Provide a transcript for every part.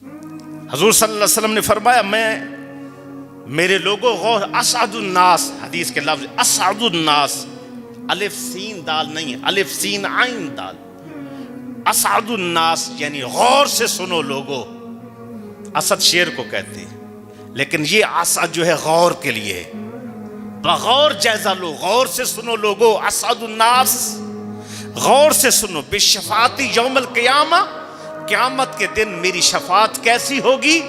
حضور صلی اللہ علیہ وسلم نے فرمایا میرے لوگوں غور، اسعد الناس، حدیث کے لفظ اسعد الناس، الف سین دال نہیں ہے، الف سین عین دال، اسعد الناس یعنی غور سے سنو لوگو۔ اسد شیر کو کہتے ہیں، لیکن یہ اسد جو ہے غور کے لیے، بغور جائزہ لو، غور سے سنو لوگو۔ اسعد الناس، غور سے سنو، بشفاعتی یوم القیامہ، قیامت کے دن میری شفاعت کیسی ہوگی؟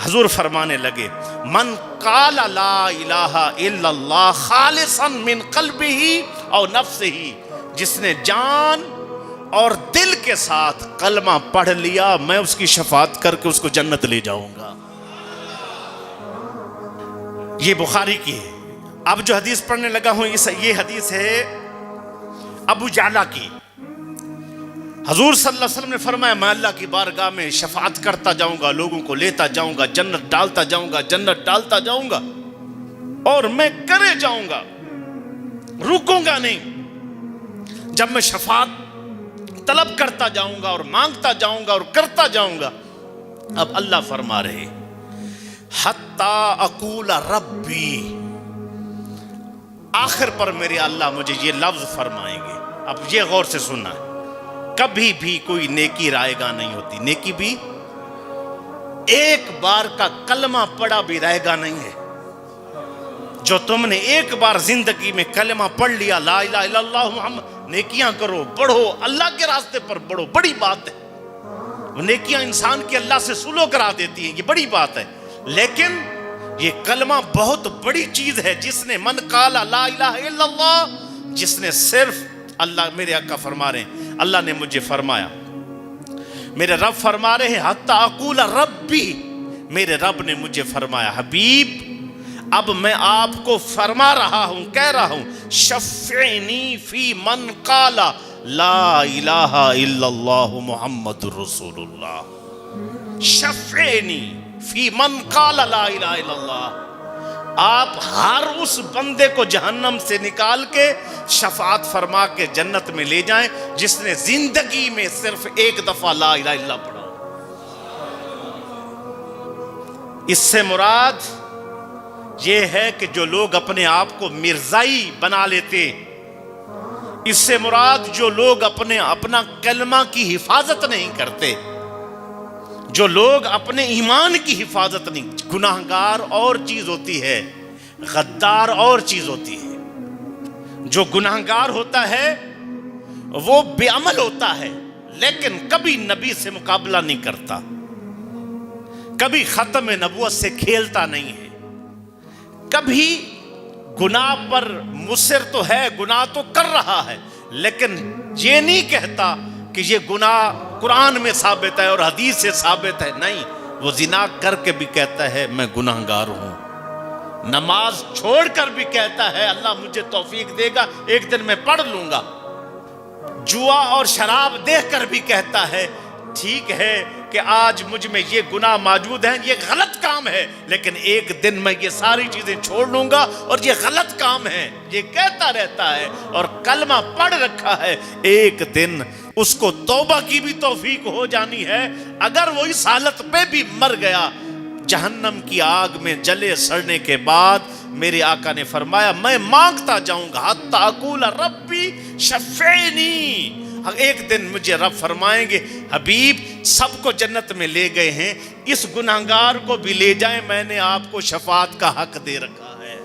حضور فرمانے لگے، من قال لا الہ الا اللہ خالصا من قلبہ او نفسہ، جس نے جان اور دل کے ساتھ کلمہ پڑھ لیا، میں اس کی شفاعت کر کے اس کو جنت لے جاؤں گا۔ یہ بخاری کی ہے۔ اب جو حدیث پڑھنے لگا ہوں یہ حدیث ہے ابو جعلہ کی۔ حضور صلی اللہ علیہ وسلم نے فرمایا، میں اللہ کی بارگاہ میں شفاعت کرتا جاؤں گا، لوگوں کو لیتا جاؤں گا، جنت ڈالتا جاؤں گا، جنت ڈالتا جاؤں گا، اور میں کرے جاؤں گا، رکوں گا نہیں۔ جب میں شفاعت طلب کرتا جاؤں گا اور مانگتا جاؤں گا اور کرتا جاؤں گا، اب اللہ فرما رہے حتی اقول ربی، آخر پر میرے اللہ مجھے یہ لفظ فرمائیں گے۔ اب یہ غور سے سننا ہے، کبھی بھی کوئی نیکی رائے گا نہیں ہوتی، نیکی بھی ایک بار کا کلمہ پڑھا بھی رائے گا نہیں ہے۔ جو تم نے ایک بار زندگی میں کلمہ پڑھ لیا، لا الہ الا اللہ محمد، نیکیاں کرو، بڑھو، اللہ کے راستے پر بڑھو، بڑی بات ہے۔ وہ نیکیاں انسان کی اللہ سے سلو کرا دیتی ہیں، یہ بڑی بات ہے۔ لیکن یہ کلمہ بہت بڑی چیز ہے۔ جس نے من قال لا الہ الا اللہ، جس نے صرف اللہ، میرے آقا فرما رہے ہیں، اللہ نے مجھے فرمایا، میرے رب فرما رہے ہیں حتی اقول ربی، میرے رب نے مجھے فرمایا حبیب اب میں آپ کو فرما رہا ہوں، کہہ رہا ہوں، شفعنی فی من قال لا الہ الا اللہ محمد رسول اللہ، شفعنی فی من قال لا الہ الا اللہ۔ آپ ہر اس بندے کو جہنم سے نکال کے شفاعت فرما کے جنت میں لے جائیں جس نے زندگی میں صرف ایک دفعہ لا الہ الا اللہ پڑھا۔ اس سے مراد یہ ہے کہ جو لوگ اپنے آپ کو مرزائی بنا لیتے، اس سے مراد جو لوگ اپنا کلمہ کی حفاظت نہیں کرتے، جو لوگ اپنے ایمان کی حفاظت نہیں، گناہگار اور چیز ہوتی ہے، غدار اور چیز ہوتی ہے۔ جو گناہگار ہوتا ہے وہ بے عمل ہوتا ہے، لیکن کبھی نبی سے مقابلہ نہیں کرتا، کبھی ختم نبوت سے کھیلتا نہیں ہے، کبھی گناہ پر مصر تو ہے، گناہ تو کر رہا ہے، لیکن یہ نہیں کہتا کہ یہ گناہ قرآن میں ثابت ہے اور حدیث سے ثابت ہے، نہیں، وہ زنا کر کے بھی کہتا ہے میں گناہگار ہوں، نماز چھوڑ کر بھی کہتا ہے اللہ مجھے توفیق دے گا، ایک دن میں پڑھ لوں گا، جوا اور شراب دیکھ کر بھی کہتا ہے ٹھیک ہے کہ آج مجھ میں یہ گناہ موجود ہیں، یہ غلط کام ہے، لیکن ایک دن میں یہ ساری چیزیں چھوڑ لوں گا اور یہ غلط کام ہے، یہ کہتا رہتا ہے اور کلمہ پڑھ رکھا ہے، ایک دن اس کو توبہ کی بھی توفیق ہو جانی ہے۔ اگر وہ اس حالت پہ بھی مر گیا، جہنم کی آگ میں جلے سڑنے کے بعد میرے آقا نے فرمایا میں مانگتا جاؤں گا حتی اقول ربی شفعنی، ایک دن مجھے رب فرمائیں گے حبیب سب کو جنت میں لے گئے ہیں، اس گناہگار کو بھی لے جائیں، میں نے آپ کو شفاعت کا حق دے رکھا ہے۔